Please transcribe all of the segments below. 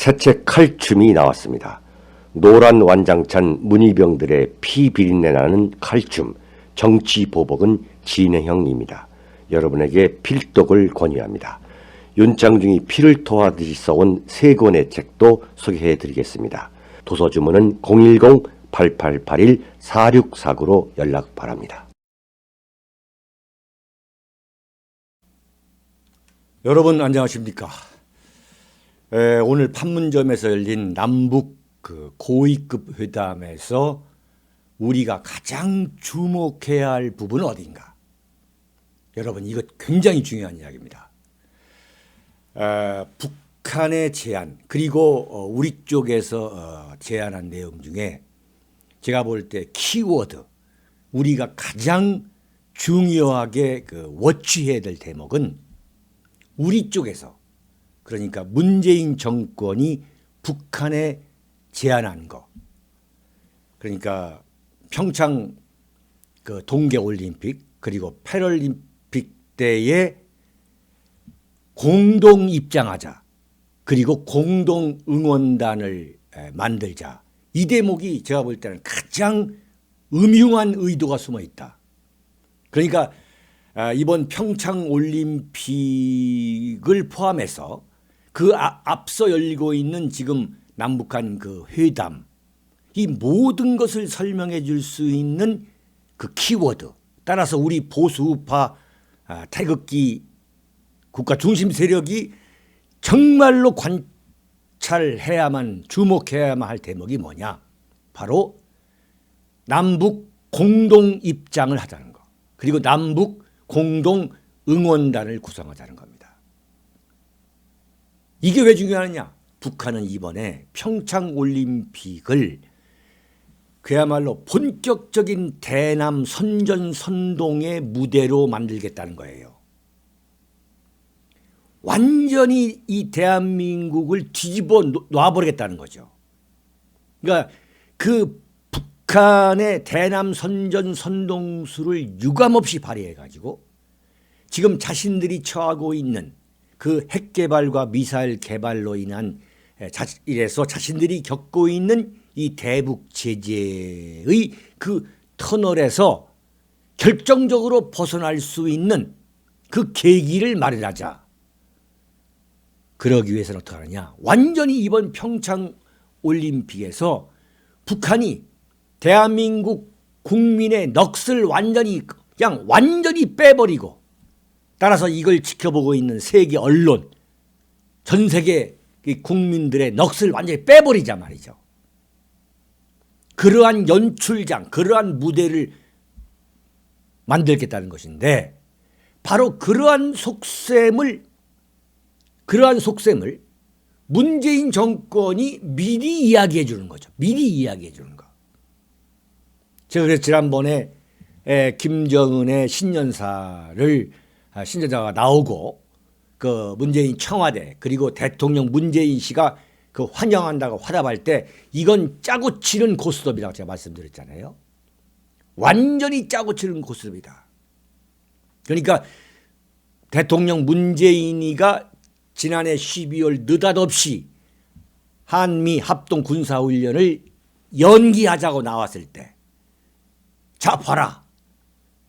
새책 칼춤이 나왔습니다. 노란 완장찬 문희병들의 피 비린내 나는 칼춤, 정치보복은 진행형입니다. 여러분에게 필독을 권유합니다. 윤창중이 피를 토하듯이 써온 세 권의 책도 소개해드리겠습니다. 도서주문은 010-8881-4649로 연락 바랍니다. 여러분 안녕하십니까? 오늘 판문점에서 열린 남북 고위급 회담에서 우리가 가장 주목해야 할 부분은 어딘가? 여러분 이거 굉장히 중요한 이야기입니다. 북한의 제안 그리고 우리 쪽에서 제안한 내용 중에 제가 볼 때 키워드 우리가 가장 중요하게 워치해야 될 대목은 우리 쪽에서 그러니까 문재인 정권이 북한에 제안한 거 그러니까 평창 동계올림픽 그리고 패럴림픽 때에 공동 입장하자 그리고 공동 응원단을 만들자 이 대목이 제가 볼 때는 가장 음흉한 의도가 숨어 있다. 그러니까 이번 평창 올림픽을 포함해서 그 앞서 열리고 있는 지금 남북한 회담 이 모든 것을 설명해 줄 수 있는 키워드 따라서 우리 보수우파 태극기 국가 중심 세력이 정말로 관찰해야만 주목해야만 할 대목이 뭐냐 바로 남북 공동 입장을 하자는 거 그리고 남북 공동 응원단을 구성하자는 겁니다. 이게 왜 중요하느냐? 북한은 이번에 평창 올림픽을 그야말로 본격적인 대남 선전선동의 무대로 만들겠다는 거예요. 완전히 이 대한민국을 뒤집어 놔버리겠다는 거죠. 그러니까 북한의 대남 선전선동술을 유감없이 발휘해가지고 지금 자신들이 처하고 있는 핵 개발과 미사일 개발로 인한 이래서 자신들이 겪고 있는 이 대북 제재의 터널에서 결정적으로 벗어날 수 있는 계기를 마련하자. 그러기 위해서는 어떻게 하느냐? 완전히 이번 평창 올림픽에서 북한이 대한민국 국민의 넋을 완전히 빼버리고 따라서 이걸 지켜보고 있는 세계 언론, 전 세계 국민들의 넋을 완전히 빼버리자 말이죠. 그러한 연출장, 그러한 무대를 만들겠다는 것인데 바로 그러한 속셈을 문재인 정권이 미리 이야기해 주는 거죠. 미리 이야기해 주는 거. 제가 그래서 지난번에 김정은의 신년사가 나오고 문재인 청와대 그리고 대통령 문재인 씨가 환영한다고 화답할 때 이건 짜고 치는 고스톱이라고 제가 말씀드렸잖아요. 완전히 짜고 치는 고스톱이다. 그러니까 대통령 문재인이가 지난해 12월 느닷없이 한미 합동 군사훈련을 연기하자고 나왔을 때 자 봐라.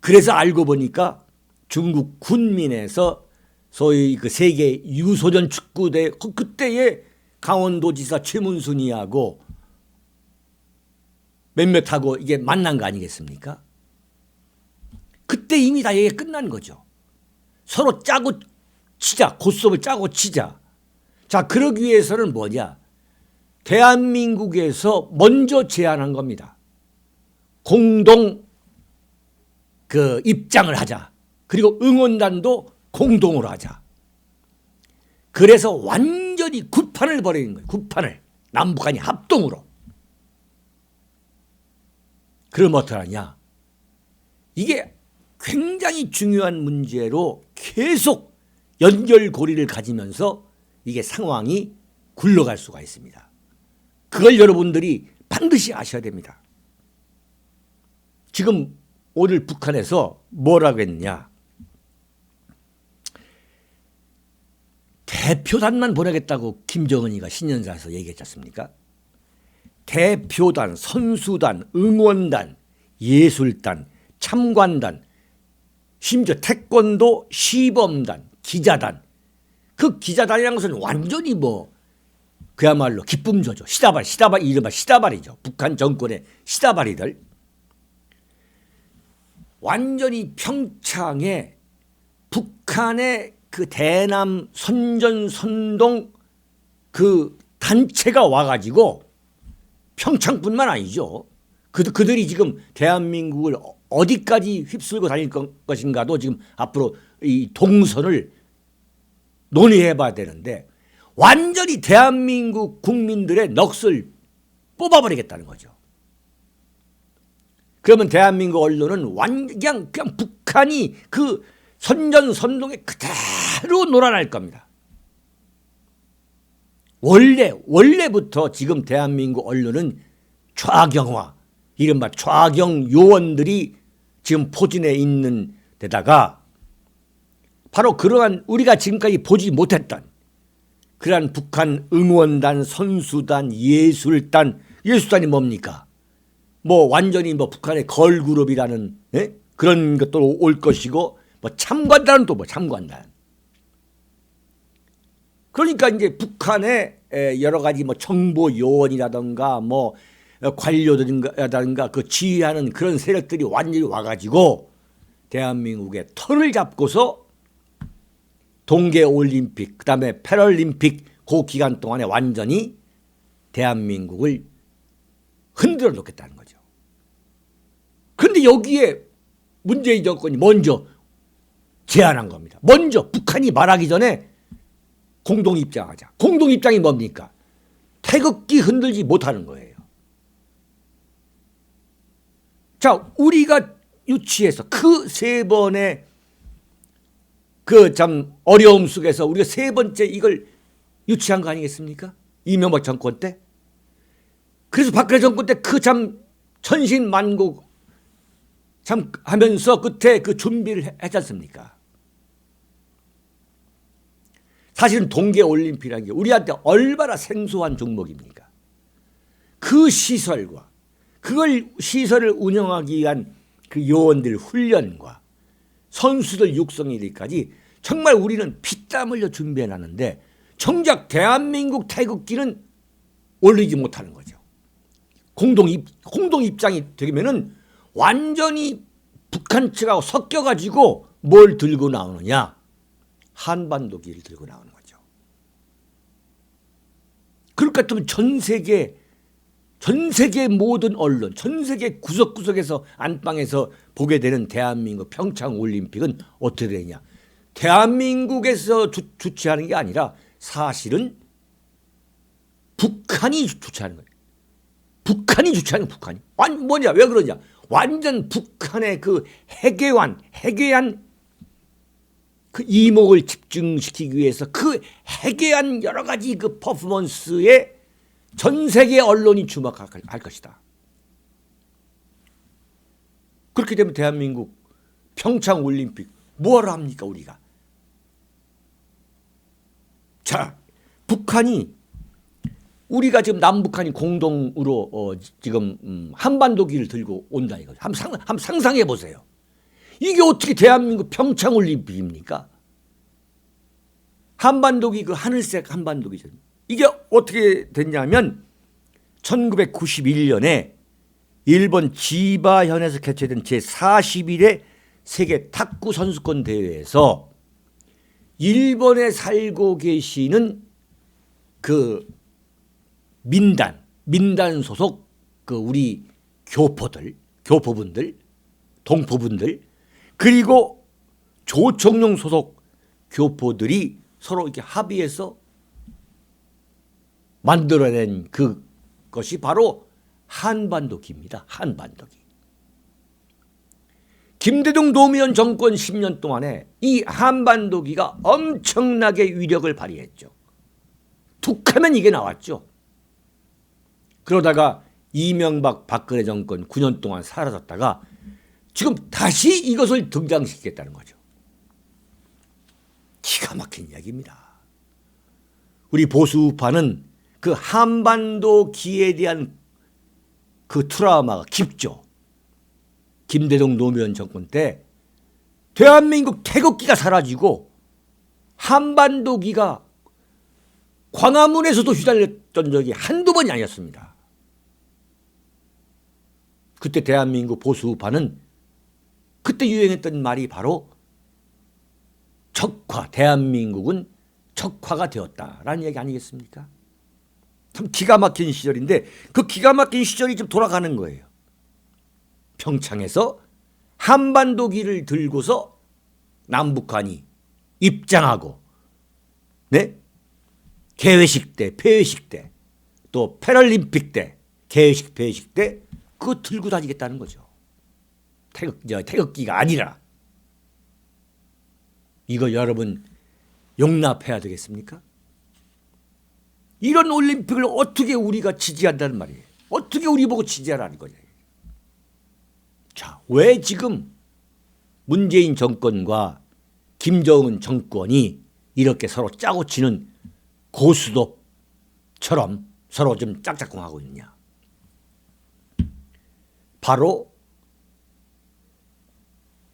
그래서 알고 보니까 중국 군민에서 소위 세계 유소년 축구대 그때에 강원도지사 최문순이하고 몇몇하고 이게 만난 거 아니겠습니까? 그때 이미 다 얘기가 끝난 거죠. 서로 짜고 치자. 고스톱을 짜고 치자. 자, 그러기 위해서는 뭐냐? 대한민국에서 먼저 제안한 겁니다. 공동 입장을 하자. 그리고 응원단도 공동으로 하자. 그래서 완전히 구판을 벌이는 거예요. 구판을. 남북한이 합동으로. 그럼 어떡하냐? 이게 굉장히 중요한 문제로 계속 연결고리를 가지면서 이게 상황이 굴러갈 수가 있습니다. 그걸 여러분들이 반드시 아셔야 됩니다. 지금 오늘 북한에서 뭐라고 했느냐? 대표단만 보내겠다고 김정은이가 신년사에서 얘기했지 않습니까? 대표단, 선수단, 응원단, 예술단, 참관단, 심지어 태권도 시범단, 기자단. 그 기자단이라는 것은 완전히 뭐 그야말로 기쁨조죠. 시다발 이른바 시다발이죠. 북한 정권의 시다발이들. 완전히 평창에 북한의 그 대남 선전선동 그 단체가 와가지고 평창뿐만 아니죠. 그들이 지금 대한민국을 어디까지 휩쓸고 다닐 것인가도 지금 앞으로 이 동선을 논의해 봐야 되는데 완전히 대한민국 국민들의 넋을 뽑아버리겠다는 거죠. 그러면 대한민국 언론은 그냥 북한이 그 선전선동에 그대로 놀아날 겁니다. 원래부터 지금 대한민국 언론은 좌경화, 이른바 좌경 요원들이 지금 포진해 있는 데다가 바로 그러한 우리가 지금까지 보지 못했던 그러한 북한 응원단, 선수단, 예술단이 뭡니까? 뭐 완전히 뭐 북한의 걸그룹이라는 그런 것도 올 것이고 뭐 참관단은 또 뭐 참관단. 그러니까 이제 북한의 여러 가지 뭐 정보 요원이라든가 뭐 관료들이라든가 그 지휘하는 그런 세력들이 완전히 와가지고 대한민국의 털을 잡고서 동계올림픽 그다음에 패럴림픽 그 기간 동안에 완전히 대한민국을 흔들어 놓겠다는 거죠. 그런데 여기에 문재인 정권이 먼저 제안한 겁니다. 먼저 북한이 말하기 전에 공동입장하자. 공동입장이 뭡니까? 태극기 흔들지 못하는 거예요. 자, 우리가 유치해서 그 세 번의 그 참 어려움 속에서 우리가 세 번째 이걸 유치한 거 아니겠습니까? 이명박 정권 때. 그래서 박근혜 정권 때 그 참 천신만고 참 하면서 끝에 그 준비를 했지 않습니까? 사실은 동계올림픽이라는 게 우리한테 얼마나 생소한 종목입니까? 그 시설과 그걸 시설을 운영하기 위한 그 요원들 훈련과 선수들 육성일까지 정말 우리는 피땀 흘려 준비해 놨는데 정작 대한민국 태극기는 올리지 못하는 거죠. 공동입장이 되면은 완전히 북한 측하고 섞여가지고 뭘 들고 나오느냐? 한반도기를 들고 나오는 거죠. 그럴 것 같으면 전 세계 모든 언론, 전 세계 구석구석에서 안방에서 보게 되는 대한민국 평창올림픽은 어떻게 되냐? 대한민국에서 주최하는 게 아니라 사실은 북한이 주최하는 거예요. 북한이 주최하는 거예요. 북한이. 뭐냐? 왜 그러냐? 완전 북한의 그 해괴한 그 이목을 집중시키기 위해서 그 해괴한 여러 가지 그 퍼포먼스에 전 세계 언론이 주목할 것이다. 그렇게 되면 대한민국 평창올림픽 뭐하러 합니까 우리가? 자, 북한이 우리가 지금 남북한이 공동으로 지금 한반도기를 들고 온다 이거죠. 한번 상상해 보세요. 이게 어떻게 대한민국 평창올림픽입니까? 한반도기 그 하늘색 한반도기죠. 이게 어떻게 됐냐면 1991년에 일본 지바현에서 개최된 제41회 세계 탁구 선수권 대회에서 일본에 살고 계시는 그 민단 소속 그 우리 교포분들, 동포분들 그리고 조총룡 소속 교포들이 서로 이렇게 합의해서 만들어낸 그것이 바로 한반도기입니다. 한반도기. 김대중 노무현 정권 10년 동안에 이 한반도기가 엄청나게 위력을 발휘했죠. 툭하면 이게 나왔죠. 그러다가 이명박 박근혜 정권 9년 동안 사라졌다가 지금 다시 이것을 등장시키겠다는 거죠. 기가 막힌 이야기입니다. 우리 보수우파는 그 한반도기에 대한 그 트라우마가 깊죠. 김대중 노무현 정권 때 대한민국 태극기가 사라지고 한반도기가 광화문에서도 휘날렸던 적이 한두 번이 아니었습니다. 그때 대한민국 보수우파는 그때 유행했던 말이 바로 적화, 대한민국은 적화가 되었다라는 얘기 아니겠습니까? 참 기가 막힌 시절인데 그 기가 막힌 시절이 좀 돌아가는 거예요. 평창에서 한반도기를 들고서 남북한이 입장하고, 네? 개회식 때, 폐회식 때, 또 패럴림픽 때, 개회식, 폐회식 때 그거 들고 다니겠다는 거죠. 태극기가 아니라. 이거 여러분 용납해야 되겠습니까? 이런 올림픽을 어떻게 우리가 지지한다는 말이에요. 어떻게 우리 보고 지지하라는 거냐. 자, 왜 지금 문재인 정권과 김정은 정권이 이렇게 서로 짜고 치는 고수톱처럼 서로 좀 짝짝꿍하고 있냐. 바로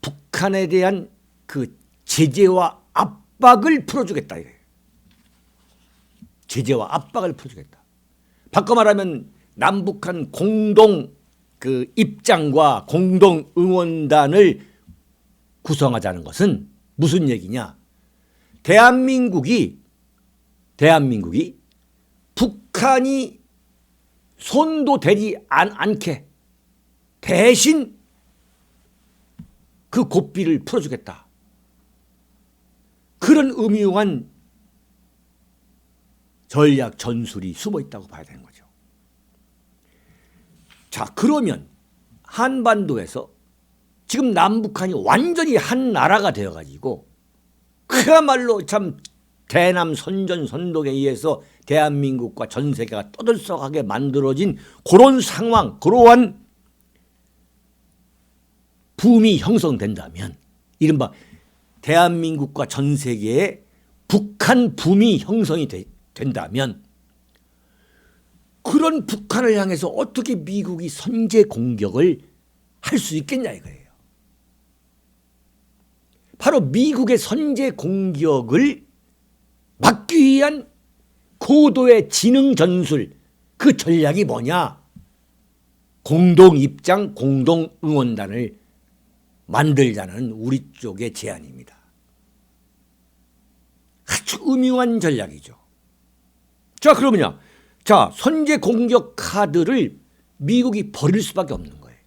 북한에 대한 그 제재와 압박을 풀어주겠다 이거예요. 제재와 압박을 풀어주겠다. 바꿔 말하면 남북한 공동 그 입장과 공동 응원단을 구성하자는 것은 무슨 얘기냐? 대한민국이 북한이 손도 대지 않게 대신 그 고삐를 풀어주겠다. 그런 음흉한 전략 전술이 숨어 있다고 봐야 되는 거죠. 자, 그러면 한반도에서 지금 남북한이 완전히 한 나라가 되어가지고 그야말로 참 대남 선전선동에 의해서 대한민국과 전 세계가 떠들썩하게 만들어진 그런 상황, 그러한 붐이 형성된다면, 이른바 대한민국과 전 세계에 북한 붐이 형성이 된다면, 그런 북한을 향해서 어떻게 미국이 선제 공격을 할 수 있겠냐 이거예요. 바로 미국의 선제 공격을 막기 위한 고도의 지능 전술, 그 전략이 뭐냐? 공동 입장, 공동 응원단을 만들자는 우리 쪽의 제안입니다. 아주 음흉한 전략이죠. 자, 그러면요. 자, 선제 공격 카드를 미국이 버릴 수밖에 없는 거예요.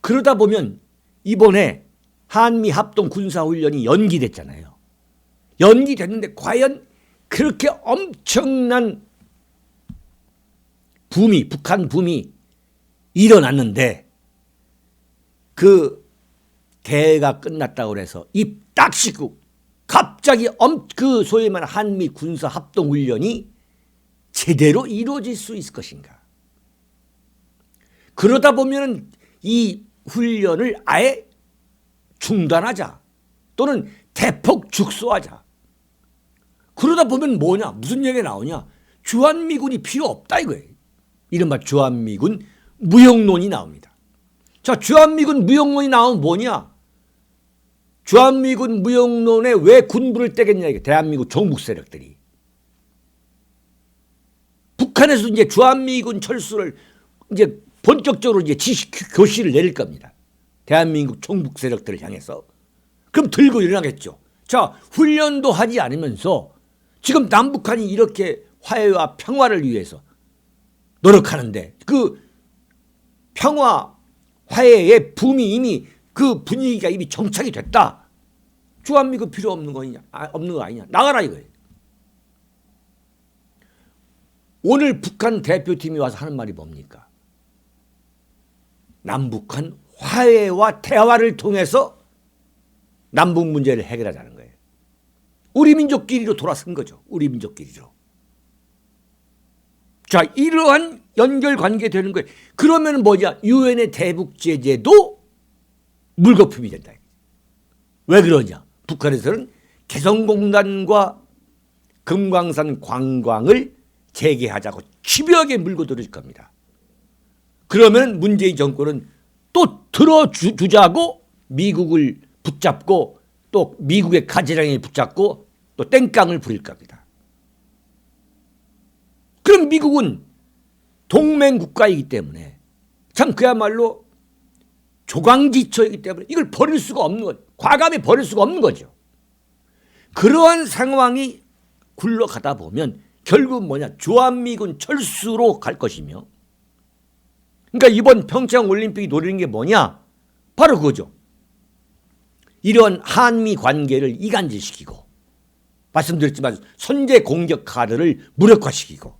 그러다 보면 이번에 한미 합동 군사훈련이 연기됐잖아요. 연기됐는데 과연 그렇게 엄청난 붐이, 북한 붐이 일어났는데 그 대회가 끝났다고 해서 입 딱 씻고 갑자기 그 소위 말하는 한미 군사 합동 훈련이 제대로 이루어질 수 있을 것인가? 그러다 보면 이 훈련을 아예 중단하자 또는 대폭 축소하자. 그러다 보면 뭐냐? 무슨 얘기가 나오냐? 주한미군이 필요 없다 이거예요. 이른바 주한미군 무용론이 나옵니다. 자, 주한미군 무용론이 나오면 뭐냐? 주한미군 무용론에 왜 군부를 떼겠냐 이게 대한민국 정북 세력들이. 북한에서 이제 주한미군 철수를 이제 본격적으로 이제 지시 교시를 내릴 겁니다. 대한민국 정북 세력들을 향해서. 그럼 들고 일어나겠죠. 자, 훈련도 하지 않으면서 지금 남북한이 이렇게 화해와 평화를 위해서 노력하는데 그 평화 화해의 붐이 이미 그 분위기가 이미 정착이 됐다. 주한미군 필요 없는 거냐? 없는 거 아니냐? 나가라 이거예요. 오늘 북한 대표팀이 와서 하는 말이 뭡니까? 남북한 화해와 대화를 통해서 남북 문제를 해결하자는 거예요. 우리 민족끼리로 돌아선 거죠. 우리 민족끼리로. 자, 이러한 연결관계 되는 거예요. 그러면 뭐냐? 유엔의 대북 제재도 물거품이 된다. 왜 그러냐? 북한에서는 개성공단과 금강산 관광을 재개하자고 집요하게 물고 들어줄 겁니다. 그러면 문재인 정권은 또 들어주자고 미국을 붙잡고 또 미국의 가지랑이를 붙잡고 또 땡깡을 부릴 겁니다. 그럼 미국은 동맹 국가이기 때문에 참 그야말로 조강지처이기 때문에 이걸 버릴 수가 없는 거죠. 과감히 버릴 수가 없는 거죠. 그러한 상황이 굴러가다 보면 결국 뭐냐, 주한미군 철수로 갈 것이며, 그러니까 이번 평창올림픽이 노리는 게 뭐냐, 바로 그거죠. 이런 한미 관계를 이간질시키고, 말씀드렸지만 선제 공격 카드를 무력화시키고,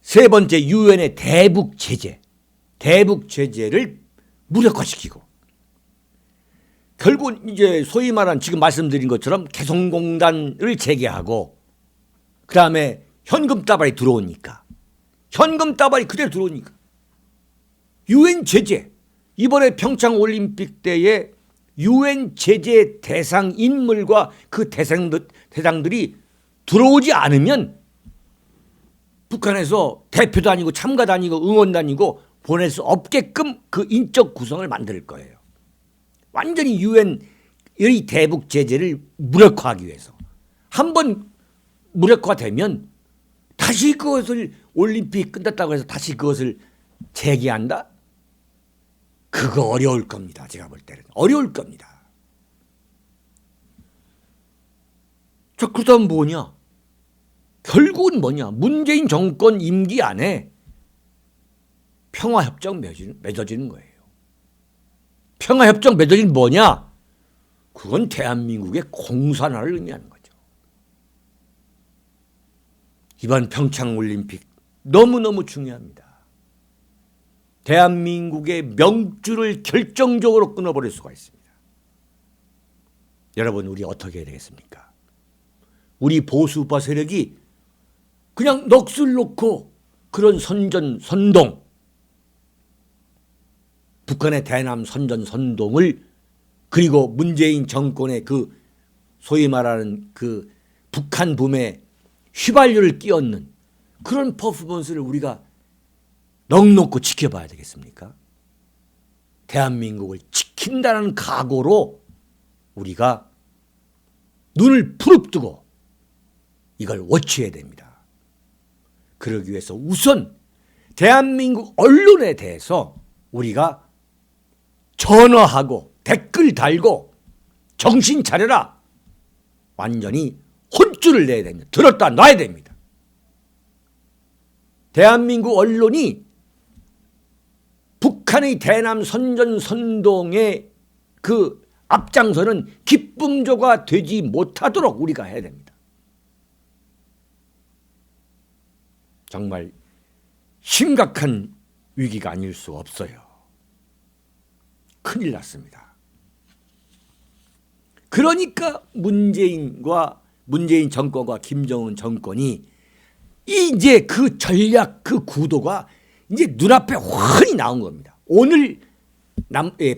세 번째 유엔의 대북 제재를 무력화시키고, 결국은 이제 소위 말한 지금 말씀드린 것처럼 개성공단을 재개하고, 그 다음에 현금 따발이 들어오니까, 현금 따발이 그대로 들어오니까 유엔 제재, 이번에 평창올림픽 때에 유엔 제재 대상 인물과 그 대상들이 들어오지 않으면 북한에서 대표도 아니고 참가도 아니고 응원도 아니고 보낼 수 없게끔 그 인적 구성을 만들 거예요. 완전히 유엔의 대북 제재를 무력화하기 위해서. 한번 무력화되면 다시 그것을 올림픽 끝났다고 해서 다시 그것을 재개한다? 그거 어려울 겁니다. 제가 볼 때는. 어려울 겁니다. 자, 그렇다면 뭐냐? 결국은 뭐냐? 문재인 정권 임기 안에 평화협정 맺어지는 거예요. 평화협정 맺어지는 뭐냐? 그건 대한민국의 공산화를 의미하는 거죠. 이번 평창올림픽 너무너무 중요합니다. 대한민국의 명줄을 결정적으로 끊어버릴 수가 있습니다. 여러분, 우리 어떻게 해야 되겠습니까? 우리 보수우파 세력이 그냥 넋을 놓고 그런 선동, 북한의 대남 선동을, 그리고 문재인 정권의 그 소위 말하는 그 북한 붐에 휘발유를 끼얹는 그런 퍼포먼스를 우리가 넋놓고 지켜봐야 되겠습니까? 대한민국을 지킨다는 각오로 우리가 눈을 부릅뜨고 이걸 워치해야 됩니다. 그러기 위해서 우선 대한민국 언론에 대해서 우리가 전화하고 댓글 달고 정신 차려라, 완전히 혼쭐을 내야 됩니다. 들었다 놔야 됩니다. 대한민국 언론이 북한의 대남 선동의 그 앞장서는 기쁨조가 되지 못하도록 우리가 해야 됩니다. 정말 심각한 위기가 아닐 수 없어요. 큰일 났습니다. 그러니까 문재인 정권과 김정은 정권이 이제 그 전략, 그 구도가 이제 눈앞에 훤히 나온 겁니다. 오늘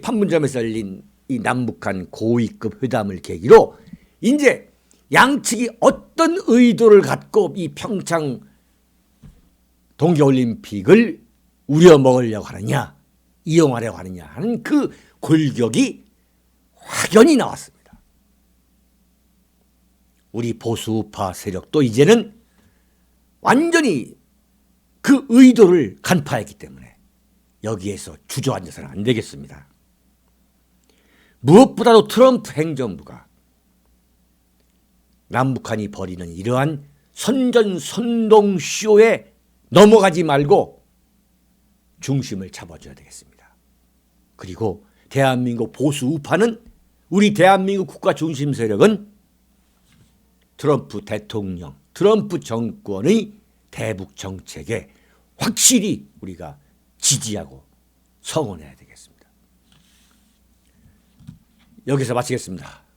판문점에서 열린 이 남북한 고위급 회담을 계기로 이제 양측이 어떤 의도를 갖고 이 평창 동계올림픽을 우려먹으려고 하느냐, 이용하려고 하느냐 하는 그 골격이 확연히 나왔습니다. 우리 보수우파 세력도 이제는 완전히 그 의도를 간파했기 때문에 여기에서 주저앉아서는 안 되겠습니다. 무엇보다도 트럼프 행정부가 남북한이 벌이는 이러한 선동 쇼에 넘어가지 말고 중심을 잡아줘야 되겠습니다. 그리고 대한민국 보수 우파는, 우리 대한민국 국가 중심 세력은 트럼프 대통령, 트럼프 정권의 대북 정책에 확실히 우리가 지지하고 성원해야 되겠습니다. 여기서 마치겠습니다.